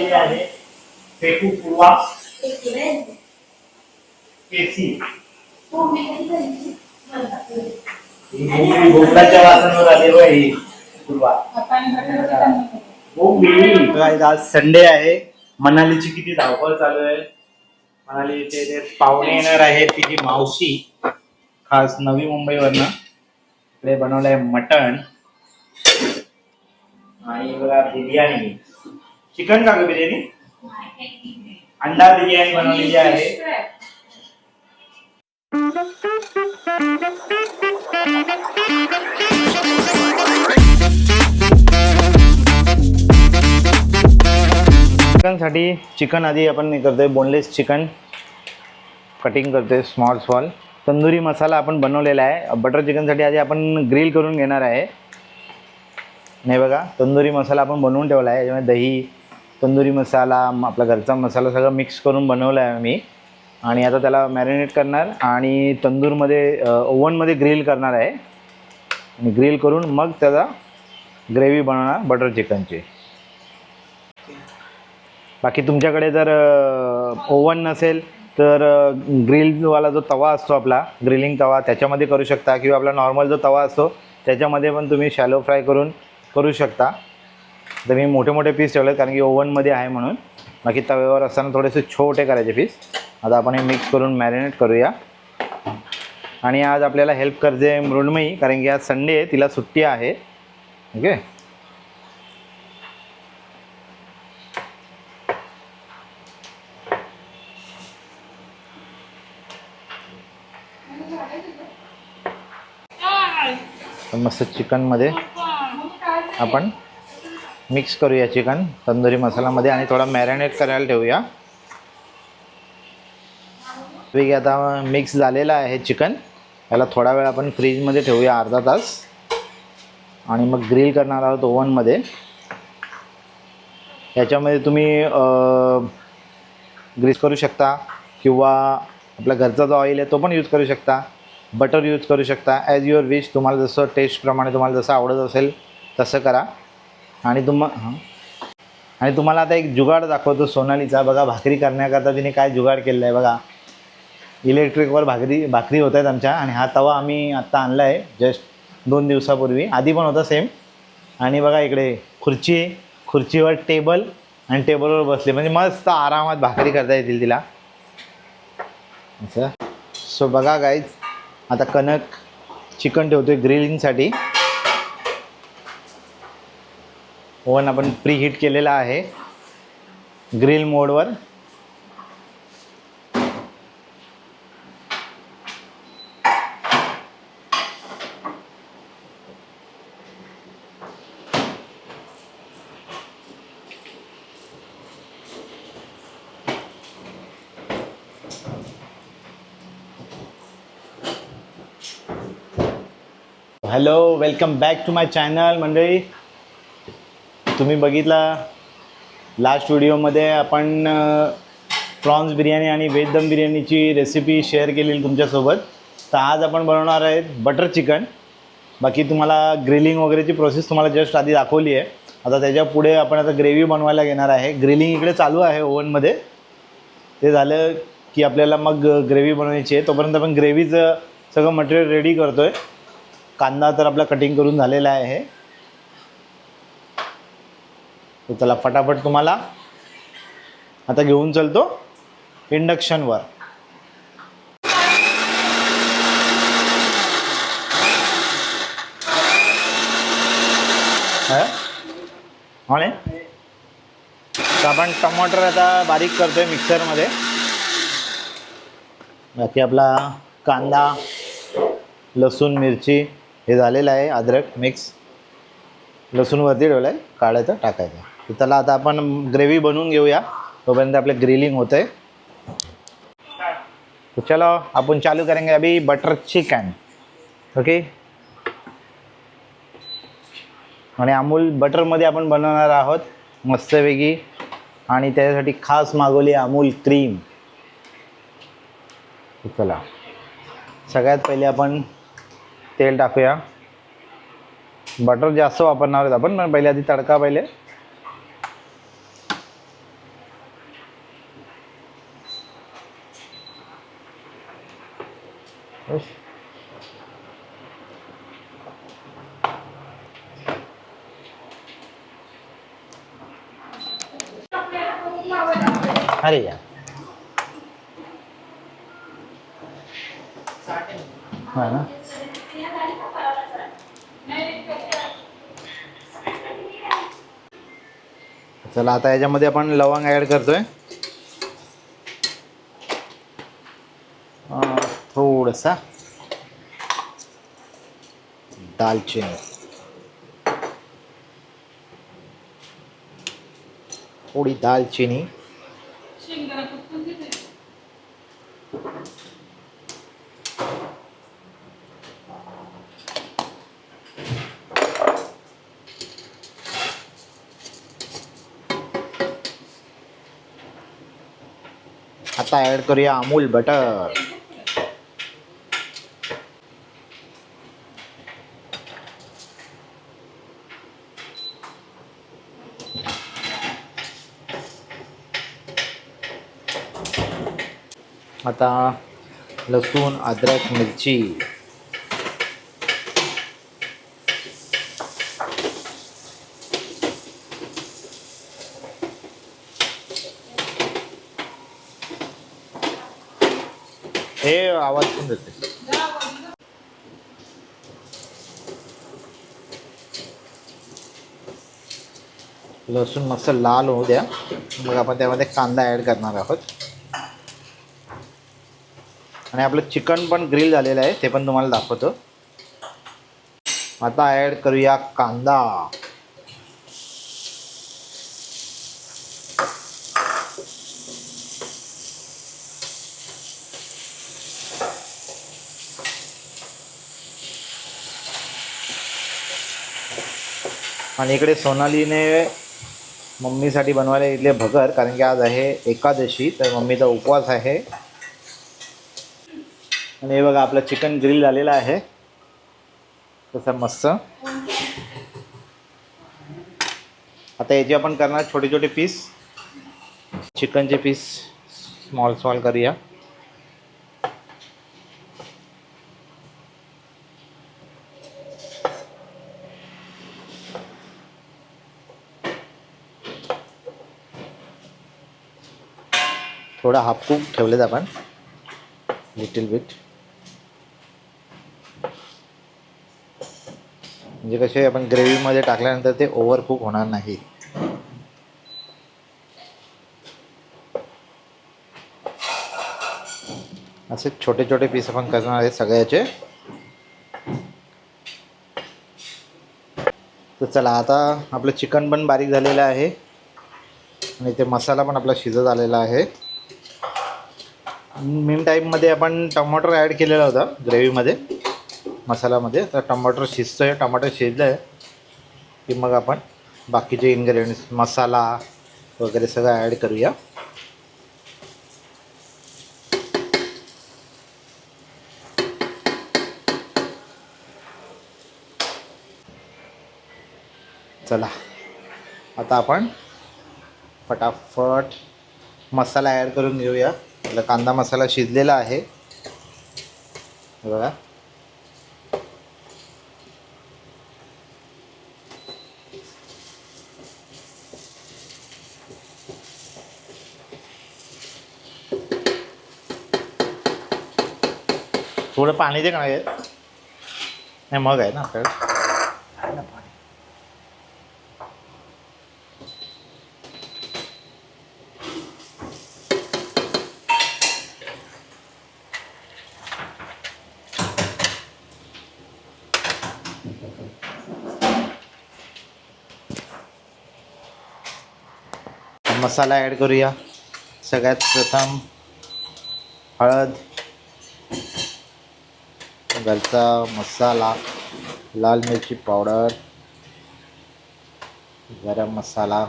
आहे पेटू पूर्वा केसी बोकडाच्या वासांवर आले बाई पूर्वा आज संडे आहे. मनालीची किती धावपळ चालू आहे. मनालीचे ते पाहुणे येणार आहे. तिची मावशी खास नवी मुंबईवरनं इकडे बनवलंय मटण आणि बघा बिर्याणी. चिकन का बिर्याणी? अंडा बिर्याणी बनवलेली आहे. चिकन साठी चिकन आधी आपण करतोय बोनलेस चिकन कटिंग करतोय स्मॉल. तंदुरी मसाला आपण बनवलेला आहे. बटर चिकन साठी आधी आपण ग्रिल करून घेणार आहे. नाही बघा तंदुरी मसाला आपण बनवून ठेवला आहे. याच्यामध्ये दही तंदुरी मसाला आपला घरचा मसाला सगळं मिक्स करून बनवला आहे मी. आणि आता त्याला मॅरिनेट करणार आणि तंदूरमध्ये ओव्हनमध्ये ग्रिल करणार आहे. आणि ग्रिल करून मग त्याचा ग्रेव्ही बनवणार बटर चिकनची. बाकी तुमच्याकडे जर ओव्हन नसेल तर ग्रिलवाला जो तवा असतो आपला ग्रिलिंग तवा त्याच्यामध्ये करू शकता किंवा आपला नॉर्मल जो तवा असतो त्याच्यामध्ये पण तुम्ही शॅलो फ्राय करू शकता. तर मी मोठे पीस ठेवले कारण की ओव्हनमध्ये आहे म्हणून. बाकी तव्यावर असताना थोडेसे छोटे करायचे पीस. आता आपण हे मिक्स करून मॅरिनेट करूया. आणि आज आपल्याला हेल्प करते मृण्मयी कारण की आज संडे आहे तिला सुट्टी आहे. ओके मस्त चिकनमध्ये आपण मिक्स करूया चिकन तंदुरी मसाल्यामध्ये आणि थोडा मॅरिनेट करायला ठेवूया. वेगळी आता मिक्स झालेला आहे चिकन. याला थोडा वेळ आपण फ्रीजमध्ये ठेवूया अर्धा तास. आणि मग ग्रिल करणार आहोत ओव्हनमध्ये. याच्यामध्ये तुम्ही ग्रीस करू शकता किंवा आपला घरचा जो ऑइल आहे तो पण यूज करू शकता. बटर यूज करू शकता ॲज युअर विश. तुम्हाला जसं टेस्टप्रमाणे तुम्हाला जसं आवडत असेल तसं करा. आणि तुम्हाला आता एक जुगाड दाखवतो सोनालीचा. बघा भाकरी करण्याकरता तिने काय जुगाड केलेलं आहे बघा. इलेक्ट्रिकवर भाकरी होत आहेत आमच्या. आणि हा तवा आम्ही आत्ता आणला आहे जस्ट 2 दिवसापूर्वी. आधी पण होता सेम. आणि बघा इकडे खुर्चीवर टेबल आणि टेबलवर बसले म्हणजे मस्त आरामात भाकरी करता येतील तिला असं. सो बघा गाईज आता कणक चिकन ठेवतोय ग्रिलिंगसाठी. ओव्हन आपण प्री हीट केलेला आहे ग्रिल मोडवर. Hello welcome back to my channel मंडळी. तुम्ही बघितला लास्ट व्हिडिओमध्ये आपण प्रॉन्स बिर्याणी आणि व्हेज दम बिर्याणीची रेसिपी शेअर केलेली तुमच्यासोबत. तर आज आपण बनवणार आहे बटर चिकन. बाकी तुम्हाला ग्रिलिंग वगैरेची प्रोसेस तुम्हाला जस्ट आधी दाखवली आहे. आता त्याच्या पुढे आपण आता ग्रेव्ही बनवायला घेणार आहे. ग्रिलिंग इकडे चालू आहे ओव्हनमध्ये. ते झालं की आपल्याला मग ग्रेव्ही बनवायची आहे. तोपर्यंत आपण ग्रेव्हीचं सगळं मटेरियल रेडी करतो आहे. कांदा तर आपला कटिंग करून झालेला आहे. तर चला फटाफट तुम्हाला आता घेऊन चलतो इंडक्शनवर. आणि तर आपण टमाटर आता बारीक करतोय मिक्सरमध्ये. बाकी आपला कांदा लसूण मिरची हे झालेलं आहे. अद्रक मिक्स लसूण वरती ठेवलं आहे काढायचं टाकायचं. तर त्याला आता आपण ग्रेव्ही बनवून घेऊया तोपर्यंत आपलं ग्रिलिंग होतं आहे. तो चलो आपण चालू करेंगे अभी बटर चिकन. ओके आणि अमूल बटरमध्ये आपण बनवणार आहोत मस्तपैकी. आणि त्याच्यासाठी खास मागवली अमूल क्रीम. चला सगळ्यात पहिले आपण तेल टाकूया. बटर जास्त वापरणार आहोत आपण. पण पहिले आधी तडका पहिले अरे यार हा ना. चला आता याच्यामध्ये आपण लवंग ॲड करतोय, थोडंसा दालचिनी, थोडी दालचिनी, आता ॲड करूया अमूल बटर. आता लसूण, अद्रक, मिरची, हे आवाज पण देते. लसूण मस्त लाल होऊ द्या, मग आपण त्यामध्ये कांदा ॲड करणार आहोत. आणि आपलं चिकन पण ग्रिल झालेलं आहे, ते पण तुम्हाला दाखवतो. आता ॲड करूया कांदा. आणि इकडे सोनालीने मम्मीसाठी बनवायला इथले भगर, कारण की आज आहे एकादशी, तर मम्मीचा उपवास आहे. आणि हे बघा आपलं चिकन ग्रिल झालेलं आहे तसं मस्त. आता याचे आपण करणार छोटे छोटे पीस, चिकनचे पीस स्मॉल स्मॉल करूया. थोडा हाफ कुक ठेवलेत आपण, लिटिल बिट, म्हणजे कसे आपण ग्रेव्हीमध्ये टाकल्यानंतर ते ओव्हर कुक होणार नाही. असे छोटे छोटे पीस आपण करणार आहे सगळ्याचे. तर चला आता आपलं चिकन पण बारीक झालेलं आहे आणि ते मसाला पण आपला शिजत आलेला आहे. मीन टाईममध्ये आपण टमाटर ॲड केलेला होता ग्रेव्हीमध्ये, मसाल्यामध्ये. तर टमाटर शिजतं आहे, टमाटर शिजलं आहे की मग आपण बाकीचे इन्ग्रेडियंट्स, मसाला वगैरे सगळं ॲड करूया. चला आता आपण फटाफट मसाला ॲड करून घेऊया. आपला कांदा मसाला शिजलेला आहे बघा. थोडं पाणी दे का, नाही मग आहे ना आपल्याला. मसाला ॲड करूया. सगळ्यात प्रथम हळद, घरचा मसाला, लाल मिरची पावडर, गरम मसाला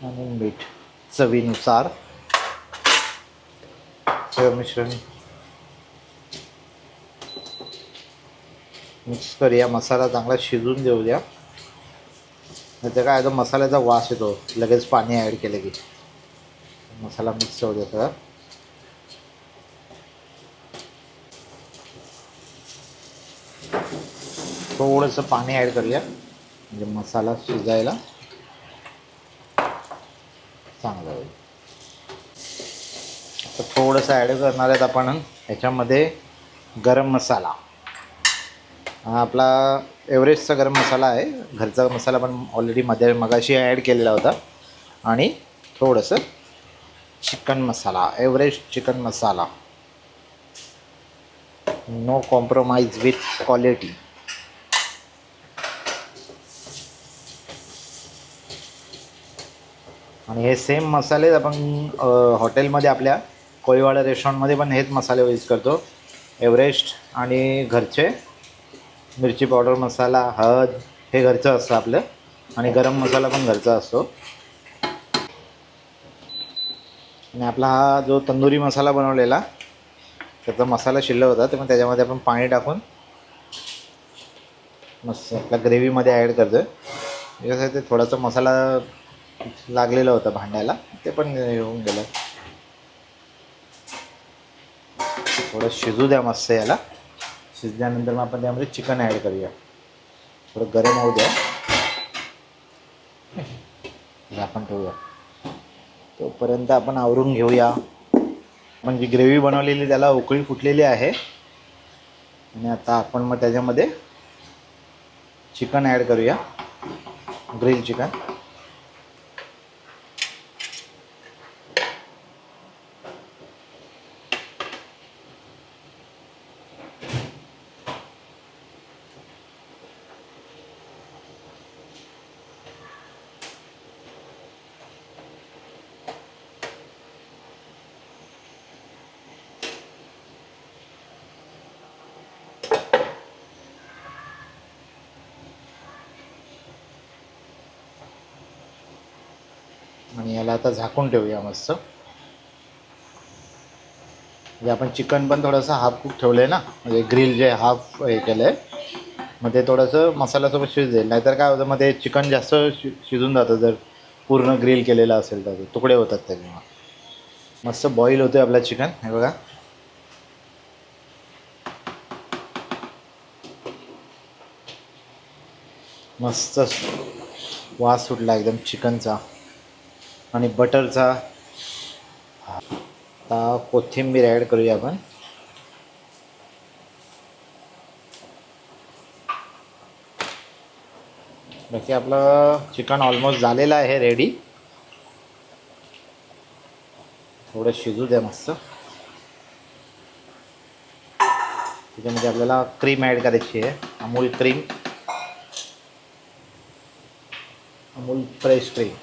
आणि मीठ चवीनुसार. सगळं मिश्रण मिक्स करूया. मसाला चांगला शिजून देऊ द्या, नाही तर काय तो मसाल्याचा वास येतो लगेच पाणी ॲड केलं की. मसाला मिक्स होऊ द्या. थोडंसं पाणी ॲड करूया म्हणजे मसाला शिजायला चांगलं होईल. तर थोडंसं ॲड करणार आहेत आपण ह्याच्यामध्ये गरम मसाला. हा आपला एव्हरेस्टचा गरम मसाला आहे. घरचा मसाला पण ऑलरेडी मगाशी ॲड केलेला होता. आणि थोडंसं chicken masala, Everest chicken masala. No compromise with quality. आणि हे सेम मसाले आपण हॉटेलमध्ये आपल्या कोळीवाडा रेस्टॉरंटमध्ये पण हेच मसाले यूज करतो. एव्हरेस्ट आणि घरचे मिरची पावडर, मसाला, हळद हे घरचं असतं आपलं. आणि गरम मसाला पण घरचा असतो. आणि आपला हा जो तंदुरी मसाला बनवलेला त्याचा मसाला शिल्लक होता, तर मग त्याच्यामध्ये आपण पाणी टाकून मस्त आपल्या ग्रेव्हीमध्ये ॲड करतो आहे. कसं ते थोडासा मसाला लागलेला होता भांड्याला, ते पण येऊन गेलं. थोडं शिजू द्या मस्त. याला शिजल्यानंतर मग आपण त्यामध्ये चिकन ॲड करूया. थोडं गरम होऊ द्या, झाकण ठेवूया. तोपर्यंत आपण आवरून घेऊया. आपण जी ग्रेव्ही बनवलेली त्याला उकळी फुटलेली आहे. आणि आता आपण मग त्याच्यामध्ये चिकन ॲड करूया, ग्रिल चिकन. आणि याला आता झाकून ठेवूया मस्त. म्हणजे आपण चिकन पण थोडंसं हाफ कुक ठेवलं आहे ना, म्हणजे ग्रिल जे हाफ हे केलं आहे, मग ते थोडंसं मसाल्यासोबत शिजेल. नाहीतर काय होतं, मग ते चिकन जास्त शिजून जातं जर पूर्ण ग्रिल केलेलं असेल तर. तुकडे होतात त्याचे. मस्त बॉईल होतं आपलं चिकन. हे बघा, मस्त वास सुटला एकदम चिकनचा आणि बटरचा. आता कोथिंबीर ॲड करूया आपण. बाकी आपलं चिकन ऑलमोस्ट झालेलं आहे रेडी. थोडं शिजू द्या मस्त. त्याच्यामध्ये आपल्याला क्रीम ॲड करायची आहे, Amul cream, Amul fresh cream.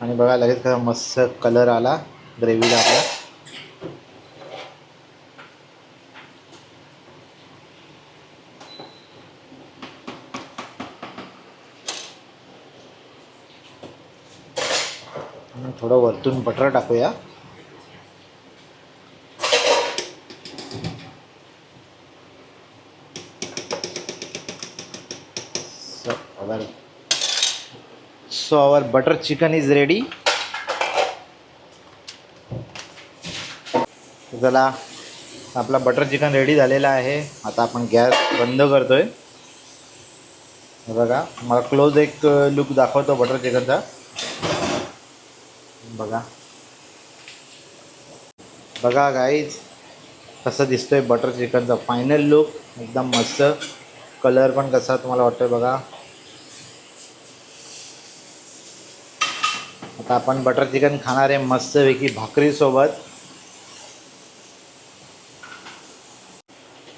आणि बघा लगेच कसा मस्त कलर आला ग्रेव्हीला आपला. थोडं वरतून बटर टाकूया. So our butter chicken is ready. चला, आपला बटर चिकन रेडी झालेला आहे. आता आपण गॅस बंद करतोय. बघा, मला क्लोज एक लुक दाखवतो बटर चिकनचा. बघा बघा गाईज, कसं दिसतोय बटर चिकनचा फायनल लुक. एकदम मस्त. कलर पण कसा तुम्हाला वाटतोय बघा. आता आपण बटर चिकन खाणार आहे मस्तपैकी भाकरीसोबत.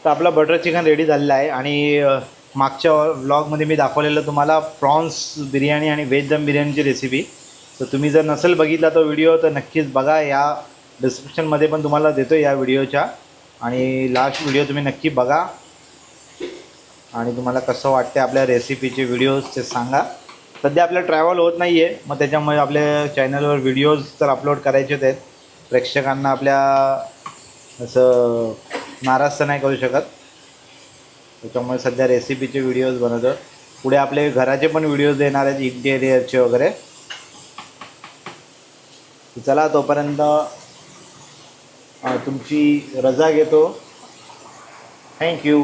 तर आपला बटर चिकन रेडी झालेला आहे. आणि मागच्या व्लॉगमध्ये मी दाखवलेलं तुम्हाला प्रॉन्स बिर्याणी आणि व्हेज दम बिर्याणीची रेसिपी. तर तुम्ही जर नसेल बघितला तो व्हिडिओ तर नक्कीच बघा. या डिस्क्रिप्शनमध्ये पण तुम्हाला देतो या व्हिडिओच्या. आणि लास्ट व्हिडिओ तुम्ही नक्की बघा. आणि तुम्हाला कसं वाटते आपल्या रेसिपीचे व्हिडिओज ते सांगा. सध्या आपलं ट्रॅव्हल होत नाही आहे, मग त्याच्यामुळे आपल्या चॅनलवर व्हिडिओज तर अपलोड करायचेच आहेत. प्रेक्षकांना आपल्या असं नाराज तर नाही करू शकत, त्याच्यामुळे सध्या रेसिपीचे व्हिडिओज बनवतो. पुढे आपले घराचे पण व्हिडिओज येणार आहेत, इंटेरियरचे वगैरे. चला तोपर्यंत तुमची रजा घेतो. थँक्यू.